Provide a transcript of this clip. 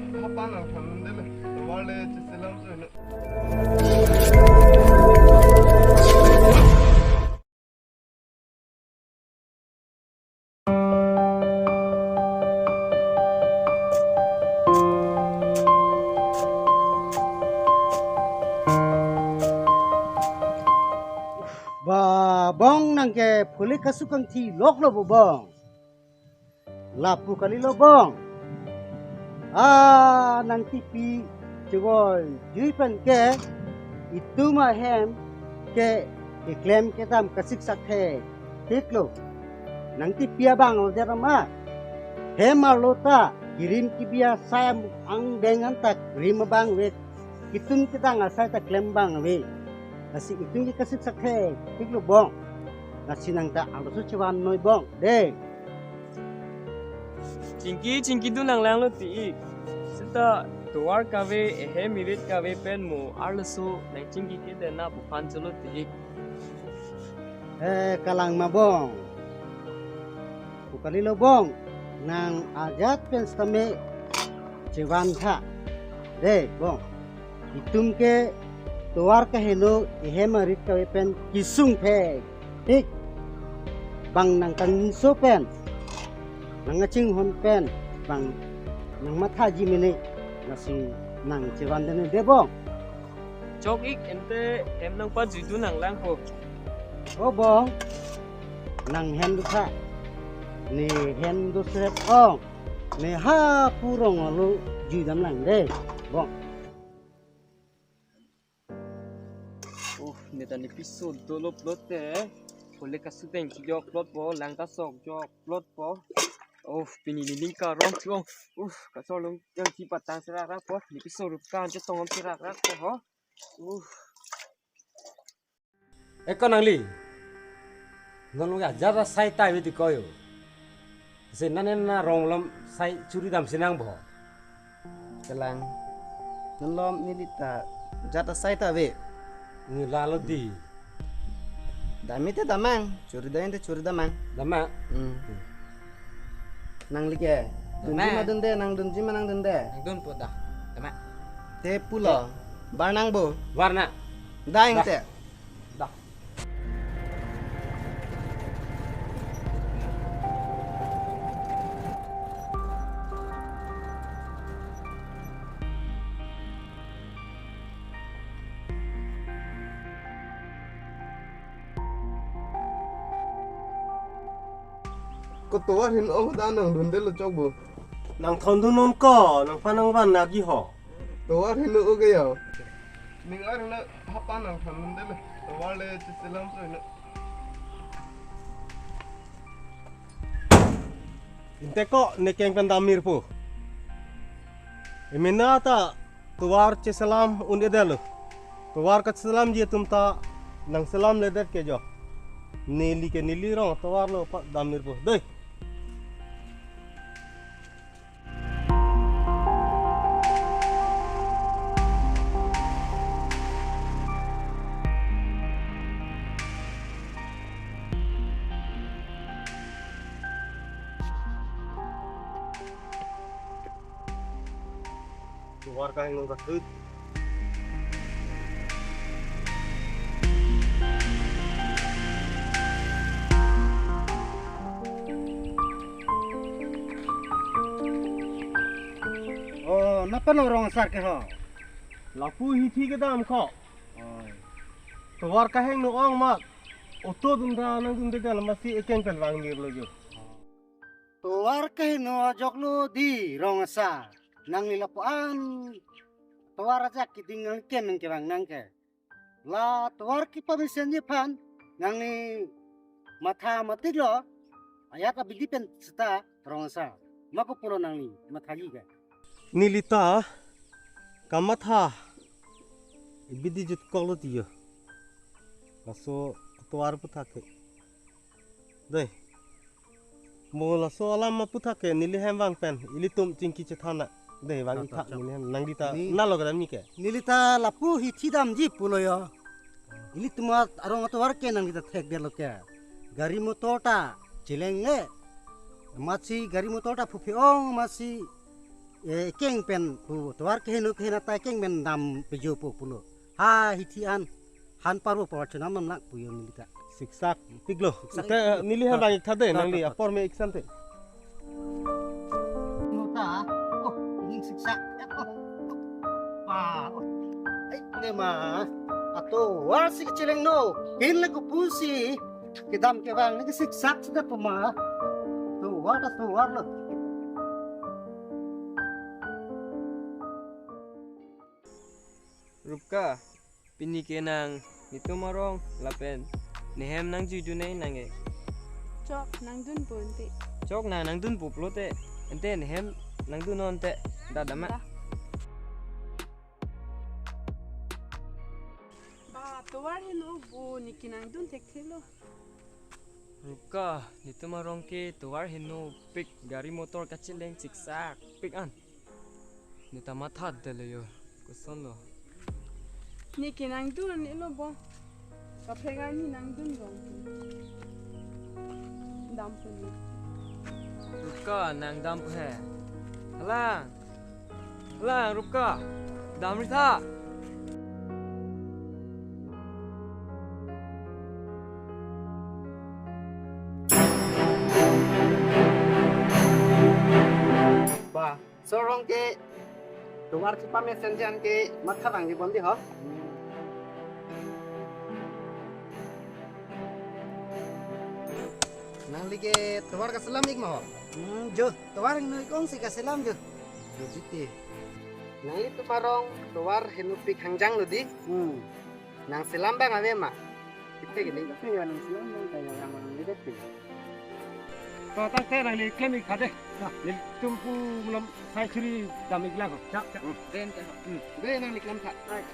apa nang thanun de le wale chiselam so ina Ba bong nang ke puli kasukang ti lok lo bo bong. Lapu kali lo bong. Nang tipi cegol jui pen ke itu mah hem ke iklim ke tam kasik sakhe. Tik lo. Nang tipi abang lo jara ma. Hem lo ta kirim ki bia saya ang dengan tak kirim bang we. Kitun kita ngasai tak klem bang we. Nasi itu ni kasih sakhe, tiklo bong. Nasi nang ta ang su chawan noi bong, deh. Cingki tu nang lang lo ti. Sita tuar kawe mirit kawe pen mo arloso nang cingki kita na bukan jelo ti. Kalang ma bong. Bukali lo bong. Nang ajat pen stame chawan tha. Deh bong. Itum ke tuar ka helo marit kawe pen kisung pe. Tik. Bang nang kanso pen. Nang ngacing hon pen. Bang nang mathaji mini nasi nang chawan dene de bong. Chok ik ente em nang pa judu nang lang po. Oh bong, nang hen duka, ni hen du srep ong, ni ha purong alu judam lang deh, bong. Neta ni episode dolo plot te. Boleh kasih teng jok plot po, lang ta sok jok plot po. Pini ni ka rong tuong. Kasih long yang tipat tang serara po. Ni episode kan je tongom serara po ho. Eko nangli, nonu ya jara sai tai beti koyo. Senanen na ronglom sai curi dam senang boh. Kelang nolom nilita jata saita we Ni lalu di, dami te damang curi damang lama. nang like dunji ma dende nang dunji ma nang dende Nagdun po dah. Tama. te pulo barnang bo Warna, daing Dah. te dah. ko tuar hin ong da nang dun de lo chok bo Nang thondu non ko, nang panang wan nagi ho. tuar hin lo ge yo ning ar na apa nang thanun de le wale chiselam so ina Inte ko nekeng pendamir po. Iminata tuwar che salam un edelo. Tuwar kat salam je tumta nang salam ledet ke jo. Nili ke nili rong tuwar lo pak damir po. Doi. Tuwar ka hingga katut. Oh, napa no rong sar ke ho? Lapu hithi ke dam ko. Tuwar ka hing no ong mak. Oto dunda nang dunda dal masih ekeng pelwang mir lo jo. Tuar ke no jok lu di rong sar. Nang lilapuan. Tuar aja kiting ken nang ke bang nang ke. La tuar ki pamisen je pan. Nang ni matha mati lo. Ayat abili pen seta rong sar. Mako pulo nang ni mathaji ke. Nilita kamatha ibidi jut kolo tiyo laso tuar puthake dei mo laso alam puthake nili hembang pen ili tum cingki cethana dei wang itha nili nang dita nalo gadam ni ke Nilita lapu hithi dam ji pulo yo. Ini tumat arong tuar ke nang kita thek delo ke. Gari motor ta cileng le. Masih gari motor ta fufi ong masih keng pen pu tuar ke henu ke nata keng men dam pejo pu pulo ha hitian han paru porchana mam lak pu yo milita siksak piglo sakta nilihan bang ikthade nangli apor me iksante muta oh ini siksa pa ai ne ma ato war sik chileng no hin le ku pusi kedam ke bang ne siksa sudah pema tu war lo Rupka, pini kenang, itu marong, lapen, nehem nang juju nei nange. Chok nang dun bunti. Chok nang dun puplo te, ente nehem nang dun on te, dadama. Ba tuwar hinu bu niki nang dun tekhilo. Rupka, itu marong ke tuar hinu pik gari motor kecil yang siksak, pik an. Nita mathat dele yo, kuson lo. Niki nang dun ilo bo. Kapega ni nang dun gong. Dampuni. Rupka nang damp he. Halang, halang Rupka, dam rita. Ba, sorong ke tuar cipa mesenjan ke matha bang di bondi ho. Nang lige tuar ka selam ik mo. jo tuar nu kong si kaselam jo Jiti. Nang itu marong tuar henu pik hangjang ludi. Nang selam bang ave ma. Itte gini. tapi yang silang kayak yang orang lihat tu to ta te nang li klem ikhade ni tumpu mulam sai churi dam ikla ko chak chak Den ka. Be nang liklam tha. Right,